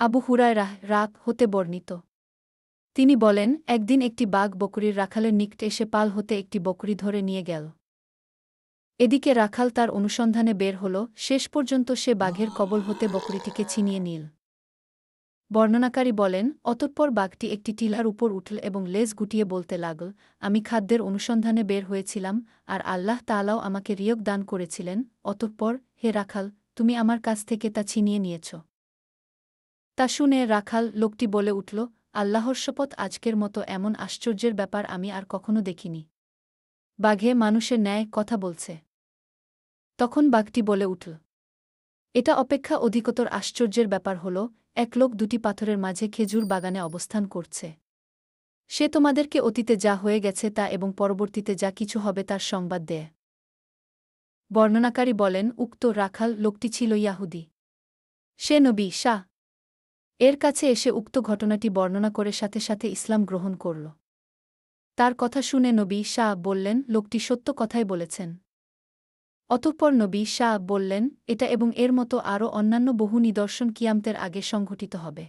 আবু হুরায়রা হতে বর্ণিত। তিনি বলেন, একদিন একটি বাঘ বকরীর রাখালের নিকট এসে পাল হতে একটি বকরী ধরে নিয়ে গেল। এদিকে রাখাল তার অনুসন্ধানে বের হল, শেষ পর্যন্ত সে বাঘের কবল হতে বকরীটিকে ছিনিয়ে নিল। বর্ণনাকারী বলেন, অতঃপর বাঘটি একটি টিলার উপর উঠল এবং লেজ গুটিয়ে বলতে লাগল, আমি খাদ্যের অনুসন্ধানে বের হয়েছিলাম, আর আল্লাহ তাআলাও আমাকে রিয়ক দান করেছিলেন, অতঃপর, হে রাখাল, তুমি আমার কাছ থেকে তা ছিনিয়ে নিয়েছ। তা শুনে রাখাল লোকটি বলে উঠল, আল্লাহর শপথ, আজকের মতো এমন আশ্চর্যের ব্যাপার আমি আর কখনো দেখিনি। বাঘে মানুষের ন্যায় কথা বলছে। তখন বাঘটি বলে উঠল, এটা অপেক্ষা অধিকতর আশ্চর্যের ব্যাপার হল, এক লোক দুটি পাথরের মাঝে খেজুর বাগানে অবস্থান করছে। সে তোমাদেরকে অতীতে যা হয়ে গেছে তা এবং পরবর্তীতে যা কিছু হবে তার সংবাদ দেয়। বর্ণনাকারী বলেন, উক্ত রাখাল লোকটি ছিল ইয়াহুদি। সে নবী শাহ এর কাছে এসে উক্ত ঘটনাটি বর্ণনা করে সাথে সাথে ইসলাম গ্রহণ করল। তার কথা শুনে নবী শাহ বললেন, লোকটি সত্য কথাই বলেছেন। অতঃপর নবী শাহ বললেন, এটা এবং এর মতো আরও অন্যান্য বহু নিদর্শন কিয়ামতের আগে সংঘটিত হবে।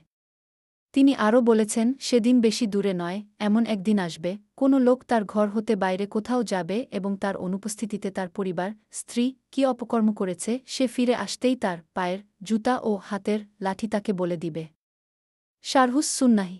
তিনি আরও বলেছেন, সেদিন বেশি দূরে নয়, এমন একদিন আসবে, কোনো লোক তার ঘর হতে বাইরে কোথাও যাবে এবং তার অনুপস্থিতিতে তার পরিবার, স্ত্রী, কি অপকর্ম করেছে সে ফিরে আসতেই তার পায়ের জুতা ও হাতের লাঠি তাকে বলে দিবে। শারহুস সুন্নাহ।